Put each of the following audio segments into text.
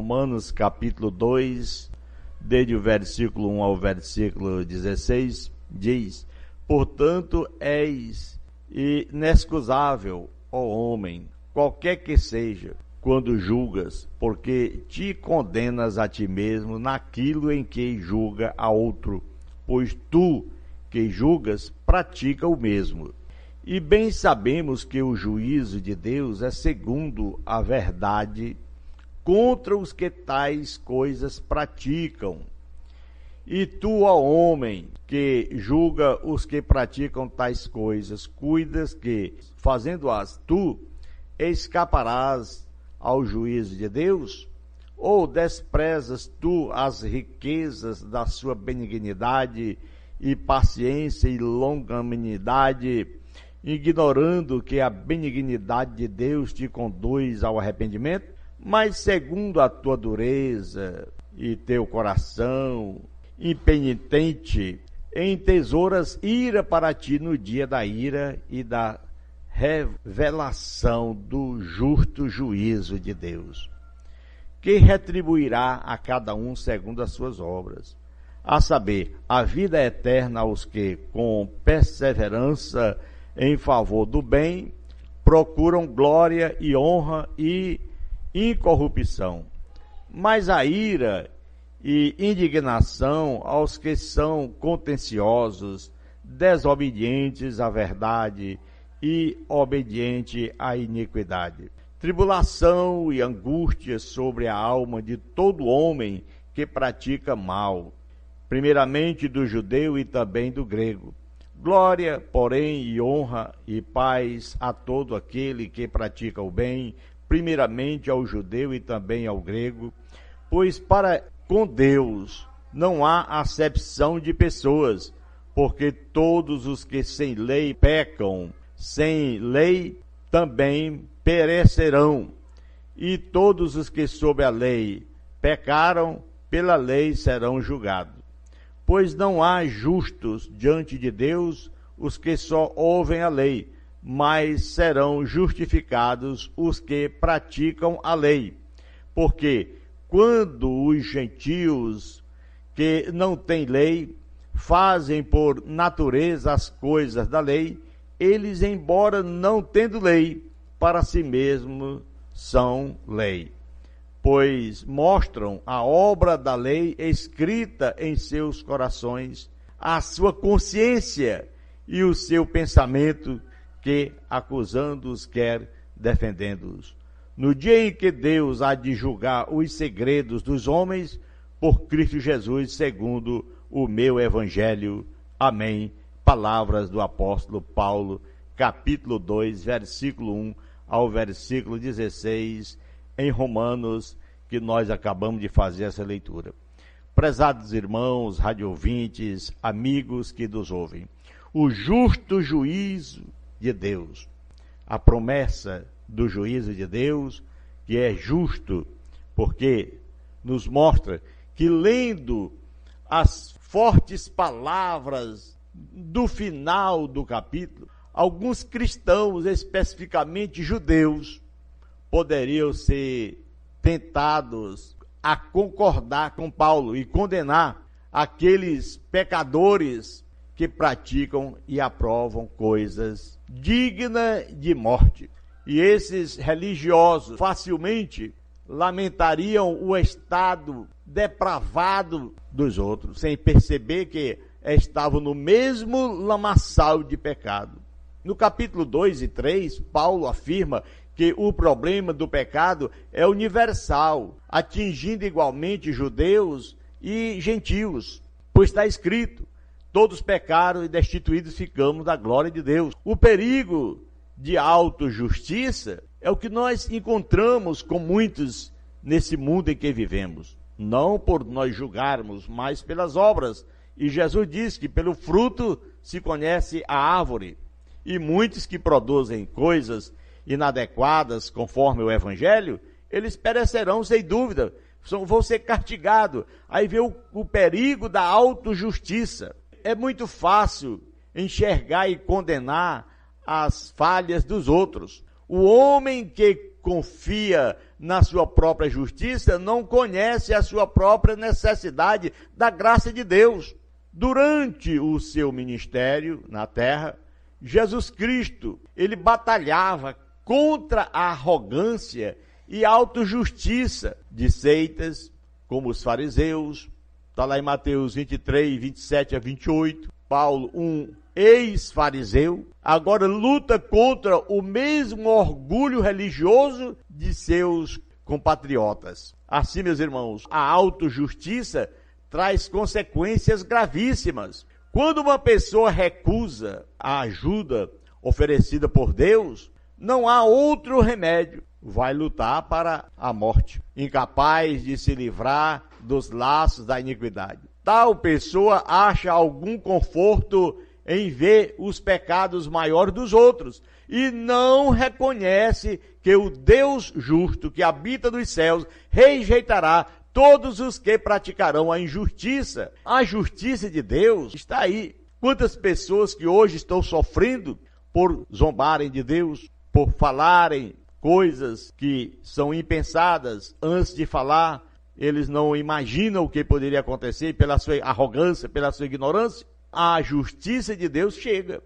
Romanos capítulo 2, desde o versículo 1 ao versículo 16, diz: portanto, és inexcusável, ó homem, qualquer que seja, quando julgas, porque te condenas a ti mesmo naquilo em que julga a outro, pois tu, que julgas, pratica o mesmo. E bem sabemos que o juízo de Deus é segundo a verdade contra os que tais coisas praticam. E tu, ó homem, que julga os que praticam tais coisas, cuidas que, fazendo-as tu, escaparás ao juízo de Deus? Ou desprezas tu as riquezas da sua benignidade e paciência e longanimidade, ignorando que a benignidade de Deus te conduz ao arrependimento? Mas segundo a tua dureza e teu coração impenitente, entesouras ira para ti no dia da ira e da revelação do justo juízo de Deus, que retribuirá a cada um segundo as suas obras, a saber, a vida eterna aos que, com perseverança em favor do bem, procuram glória e honra e incorrupção, mas a ira e indignação aos que são contenciosos, desobedientes à verdade e obediente à iniquidade. Tribulação e angústia sobre a alma de todo homem que pratica mal, primeiramente do judeu e também do grego. Glória, porém, e honra e paz a todo aquele que pratica o bem, primeiramente ao judeu e também ao grego, pois para com Deus não há acepção de pessoas, porque todos os que sem lei pecam, sem lei também perecerão, e todos os que sob a lei pecaram, pela lei serão julgados. Pois não há justos diante de Deus os que só ouvem a lei, mas serão justificados os que praticam a lei. Porque quando os gentios que não têm lei fazem por natureza as coisas da lei, eles, embora não tendo lei, para si mesmos são lei, pois mostram a obra da lei escrita em seus corações, a sua consciência e o seu pensamento, que, acusando-os, quer defendendo-os. No dia em que Deus há de julgar os segredos dos homens, por Cristo Jesus, segundo o meu evangelho. Amém. Palavras do apóstolo Paulo, capítulo 2, versículo 1 ao versículo 16, em Romanos, que nós acabamos de fazer essa leitura. Prezados irmãos, radioouvintes, amigos que nos ouvem, o justo juízo de Deus, a promessa do juízo de Deus, que é justo, porque nos mostra que, lendo as fortes palavras do final do capítulo, alguns cristãos, especificamente judeus, poderiam ser tentados a concordar com Paulo e condenar aqueles pecadores que praticam e aprovam coisas dignas de morte. E esses religiosos facilmente lamentariam o estado depravado dos outros, sem perceber que estavam no mesmo lamaçal de pecado. No capítulo 2 e 3, Paulo afirma que o problema do pecado é universal, atingindo igualmente judeus e gentios, pois está escrito: todos pecaram e destituídos ficamos da glória de Deus. O perigo de autojustiça é o que nós encontramos com muitos nesse mundo em que vivemos, não por nós julgarmos, mas pelas obras. E Jesus diz que pelo fruto se conhece a árvore. E muitos que produzem coisas inadequadas conforme o evangelho, eles perecerão sem dúvida, vão ser castigados. Aí vê o perigo da autojustiça. É muito fácil enxergar e condenar as falhas dos outros. O homem que confia na sua própria justiça não conhece a sua própria necessidade da graça de Deus. Durante o seu ministério na terra, Jesus Cristo, ele batalhava contra a arrogância e a autojustiça de seitas, como os fariseus. Está lá em Mateus 23, 27 a 28. Paulo, um ex-fariseu, agora luta contra o mesmo orgulho religioso de seus compatriotas. Assim, meus irmãos, a autojustiça traz consequências gravíssimas. Quando uma pessoa recusa a ajuda oferecida por Deus, não há outro remédio. Vai lutar para a morte, incapaz de se livrar dos laços da iniquidade. Tal pessoa acha algum conforto em ver os pecados maiores dos outros e não reconhece que o Deus justo que habita nos céus rejeitará todos os que praticarão a injustiça. A justiça de Deus está aí. Quantas pessoas que hoje estão sofrendo por zombarem de Deus, por falarem coisas que são impensadas antes de falar, eles não imaginam o que poderia acontecer pela sua arrogância, pela sua ignorância. A justiça de Deus chega.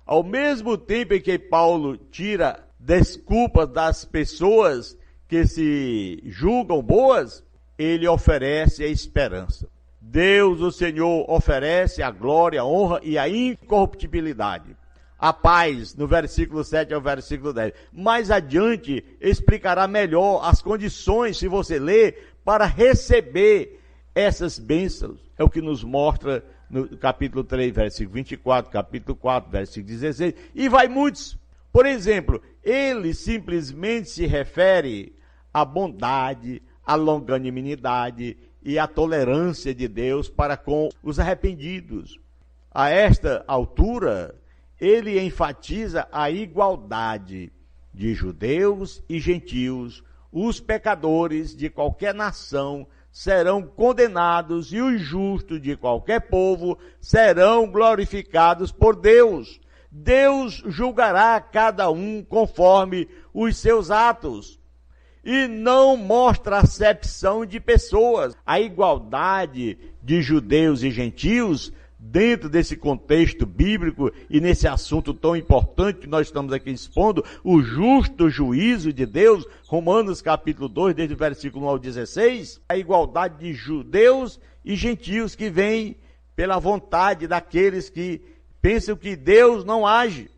Ao mesmo tempo em que Paulo tira desculpas das pessoas que se julgam boas, ele oferece a esperança. Deus, o Senhor, oferece a glória, a honra e a incorruptibilidade. A paz, no versículo 7 ao versículo 10. Mais adiante, explicará melhor as condições, se você ler, para receber essas bênçãos. É o que nos mostra no capítulo 3, versículo 24, capítulo 4, versículo 16, e vai muitos. Por exemplo, ele simplesmente se refere à bondade, à longanimidade e à tolerância de Deus para com os arrependidos. A esta altura, ele enfatiza a igualdade de judeus e gentios. Os pecadores de qualquer nação serão condenados e os justos de qualquer povo serão glorificados por Deus. Deus julgará cada um conforme os seus atos e não mostra acepção de pessoas. A igualdade de judeus e gentios dentro desse contexto bíblico e nesse assunto tão importante que nós estamos aqui expondo, o justo juízo de Deus, Romanos capítulo 2, desde o versículo 1 ao 16, a igualdade de judeus e gentios que vem pela vontade daqueles que pensam que Deus não age,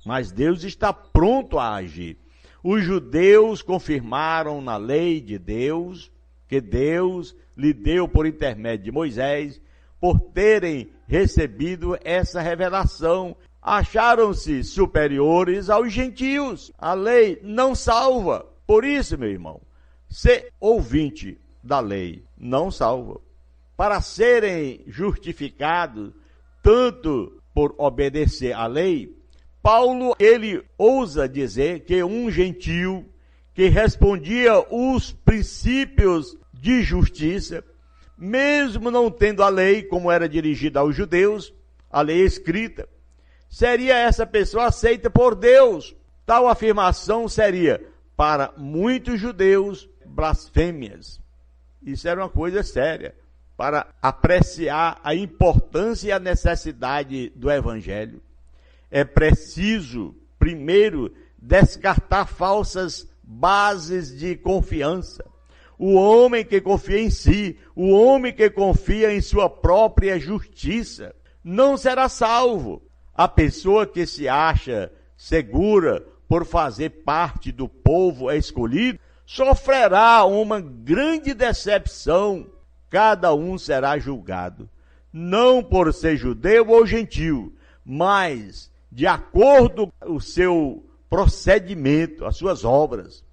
mas Deus está pronto a agir. Os judeus confirmaram na lei de Deus, que Deus lhe deu por intermédio de Moisés, por terem recebido essa revelação, acharam-se superiores aos gentios. A lei não salva. Por isso, meu irmão, ser ouvinte da lei não salva. Para serem justificados, tanto por obedecer à lei, Paulo, ele ousa dizer que um gentio que respondia os princípios de justiça, mesmo não tendo a lei, como era dirigida aos judeus, a lei escrita, seria essa pessoa aceita por Deus. Tal afirmação seria, para muitos judeus, blasfêmias. Isso era uma coisa séria, para apreciar a importância e a necessidade do Evangelho. É preciso, primeiro, descartar falsas bases de confiança. O homem que confia em si, o homem que confia em sua própria justiça, não será salvo. A pessoa que se acha segura por fazer parte do povo escolhido, sofrerá uma grande decepção. Cada um será julgado, não por ser judeu ou gentil, mas de acordo com o seu procedimento, as suas obras.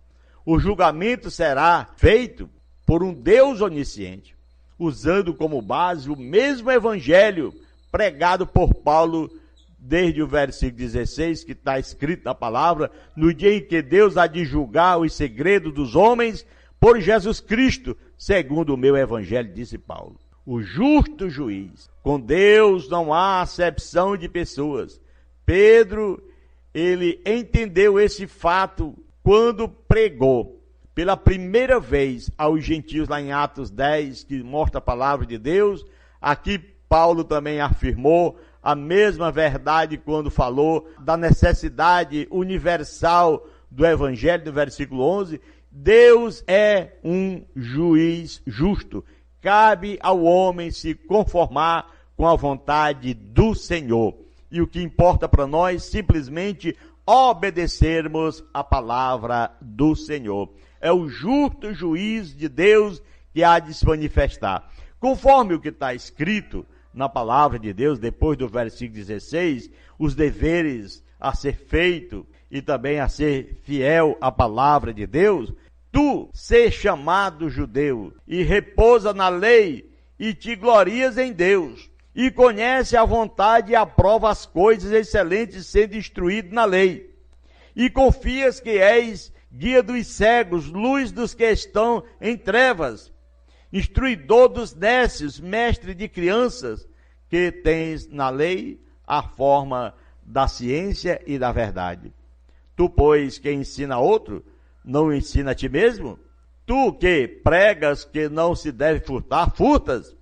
O julgamento será feito por um Deus onisciente, usando como base o mesmo evangelho pregado por Paulo desde o versículo 16, que está escrito na palavra, no dia em que Deus há de julgar os segredos dos homens por Jesus Cristo, segundo o meu evangelho, disse Paulo. O justo juiz. Com Deus não há acepção de pessoas. Pedro, ele entendeu esse fato quando pregou pela primeira vez aos gentios, lá em Atos 10, que mostra a palavra de Deus, aqui Paulo também afirmou a mesma verdade quando falou da necessidade universal do Evangelho, no versículo 11, Deus é um juiz justo. Cabe ao homem se conformar com a vontade do Senhor. E o que importa para nós, simplesmente obedecermos a palavra do Senhor. É o justo juiz de Deus que há de se manifestar. Conforme o que está escrito na palavra de Deus, depois do versículo 16, os deveres a ser feito e também a ser fiel à palavra de Deus, tu ser chamado judeu e repousa na lei e te glorias em Deus e conhece a vontade e aprova as coisas excelentes sendo instruído na lei e confias que és guia dos cegos, luz dos que estão em trevas, instruidor dos nécios, mestre de crianças, que tens na lei a forma da ciência e da verdade. Tu, pois, que ensina outro, não ensina a ti mesmo? Tu que pregas que não se deve furtar, furtas?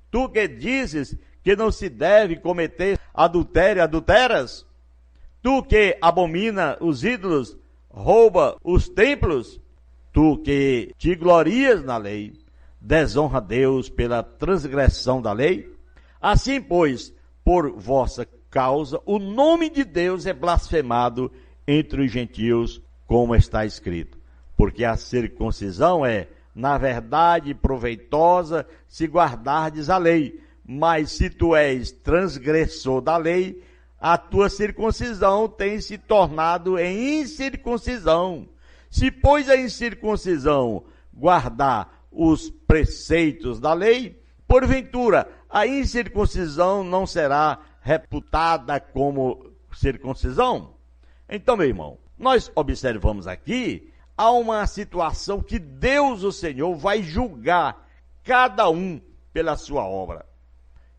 Tu que dizes que não se deve cometer adultério, adulteras? Tu que abomina os ídolos, rouba os templos? Tu que te glorias na lei, desonra Deus pela transgressão da lei? Assim, pois, por vossa causa, o nome de Deus é blasfemado entre os gentios, como está escrito. Porque a circuncisão é, na verdade, proveitosa se guardardes a lei. Mas se tu és transgressor da lei, a tua circuncisão tem se tornado em incircuncisão. Se, pois, a incircuncisão guardar os preceitos da lei, porventura, a incircuncisão não será reputada como circuncisão? Então, meu irmão, nós observamos aqui, há uma situação que Deus, o Senhor, vai julgar cada um pela sua obra.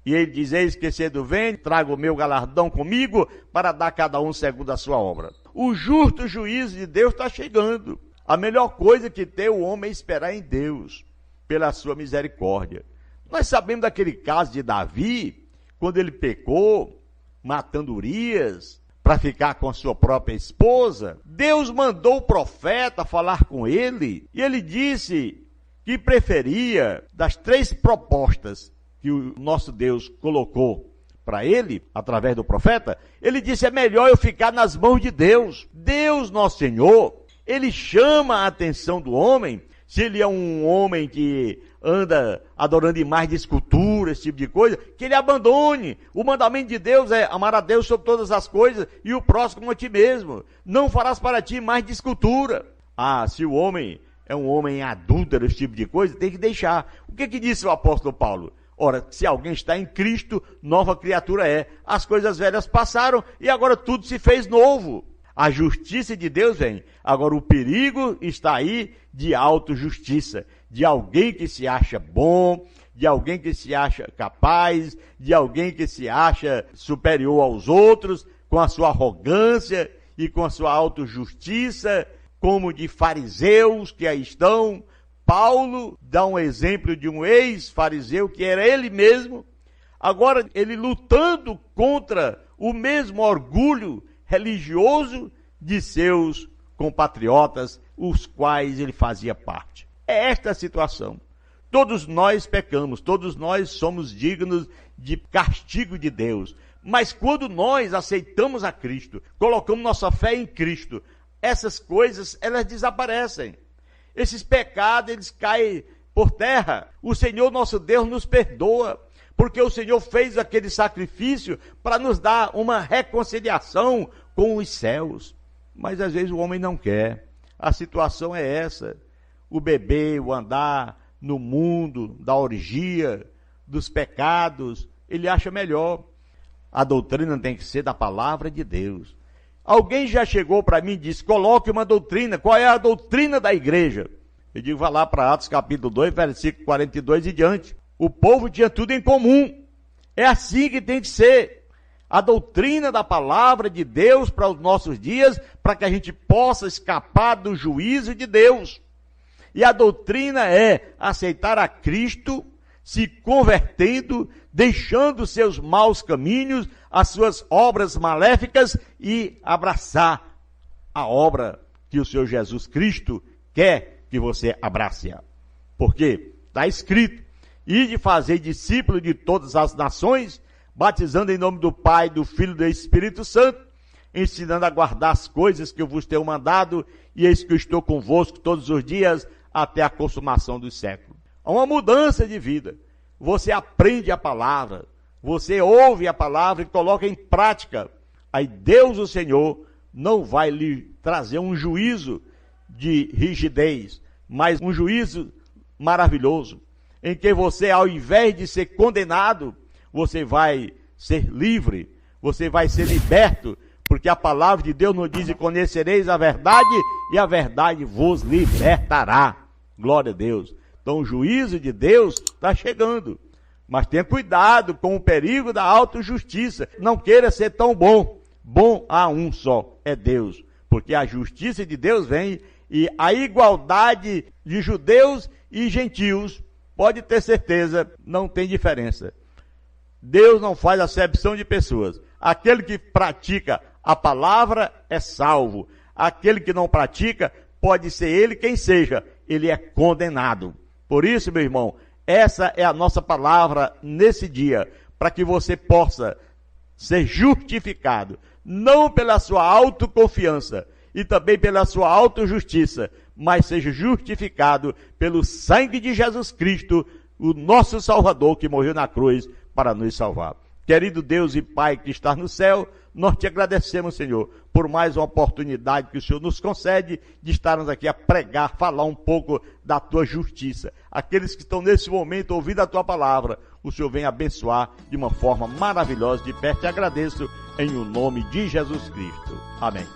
E ele diz, eis que cedo vem, trago o meu galardão comigo, para dar a cada um segundo a sua obra. O justo juízo de Deus está chegando. A melhor coisa que tem o homem é esperar em Deus, pela sua misericórdia. Nós sabemos daquele caso de Davi, quando ele pecou, matando Urias, para ficar com a sua própria esposa. Deus mandou o profeta falar com ele, e ele disse que preferia, das 3 propostas que o nosso Deus colocou para ele, através do profeta, ele disse, é melhor eu ficar nas mãos de Deus. Deus, nosso Senhor, ele chama a atenção do homem, se ele é um homem que anda adorando imagens de escultura, esse tipo de coisa, que ele abandone. O mandamento de Deus é amar a Deus sobre todas as coisas e o próximo como a ti mesmo. Não farás para ti imagem de escultura. Ah, se o homem é um homem adúltero, esse tipo de coisa, tem que deixar. O que disse o apóstolo Paulo? Ora, se alguém está em Cristo, nova criatura é. As coisas velhas passaram e agora tudo se fez novo. A justiça de Deus vem. Agora o perigo está aí de autojustiça, de alguém que se acha bom, de alguém que se acha capaz, de alguém que se acha superior aos outros, com a sua arrogância e com a sua autojustiça, como de fariseus que aí estão. Paulo dá um exemplo de um ex-fariseu, que era ele mesmo, agora ele lutando contra o mesmo orgulho religioso de seus compatriotas, os quais ele fazia parte. É esta a situação. Todos nós pecamos, todos nós somos dignos de castigo de Deus. Mas quando nós aceitamos a Cristo, colocamos nossa fé em Cristo, essas coisas, elas desaparecem. Esses pecados, eles caem por terra. O Senhor nosso Deus nos perdoa, porque o Senhor fez aquele sacrifício para nos dar uma reconciliação com os céus. Mas às vezes o homem não quer. A situação é essa. O beber, o andar no mundo da orgia, dos pecados, ele acha melhor. A doutrina tem que ser da palavra de Deus. Alguém já chegou para mim e disse, coloque uma doutrina. Qual é a doutrina da igreja? Eu digo, vá lá para Atos capítulo 2, versículo 42 e diante. O povo tinha tudo em comum. É assim que tem que ser. a doutrina da palavra de Deus para os nossos dias, para que a gente possa escapar do juízo de Deus. E a doutrina é aceitar a Cristo, se convertendo, deixando seus maus caminhos, as suas obras maléficas e abraçar a obra que o Senhor Jesus Cristo quer que você abrace. Porque está escrito: ide fazer discípulo de todas as nações, batizando em nome do Pai, do Filho e do Espírito Santo, ensinando a guardar as coisas que eu vos tenho mandado, e eis que eu estou convosco todos os dias até a consumação dos séculos. Há uma mudança de vida. Você aprende a palavra, você ouve a palavra e coloca em prática. Aí Deus, o Senhor, não vai lhe trazer um juízo de rigidez, mas um juízo maravilhoso, em que você, ao invés de ser condenado, você vai ser livre, você vai ser liberto, porque a palavra de Deus nos diz: e conhecereis a verdade, e a verdade vos libertará. Glória a Deus. Então o juízo de Deus está chegando, mas tenha cuidado com o perigo da autojustiça. Não queira ser tão bom. Bom há um só, é Deus, porque a justiça de Deus vem, e a igualdade de judeus e gentios, pode ter certeza, não tem diferença. Deus não faz acepção de pessoas. Aquele que pratica a palavra é salvo. Aquele que não pratica, pode ser ele quem seja, ele é condenado. Por isso, meu irmão, essa é a nossa palavra nesse dia, para que você possa ser justificado, não pela sua autoconfiança e também pela sua autojustiça, mas seja justificado pelo sangue de Jesus Cristo, o nosso Salvador, que morreu na cruz para nos salvar. Querido Deus e Pai que está no céu, nós te agradecemos, Senhor, por mais uma oportunidade que o Senhor nos concede de estarmos aqui a pregar, falar um pouco da tua justiça. Aqueles que estão nesse momento ouvindo a tua palavra, o Senhor vem abençoar de uma forma maravilhosa. De perto te agradeço, em o nome de Jesus Cristo. Amém.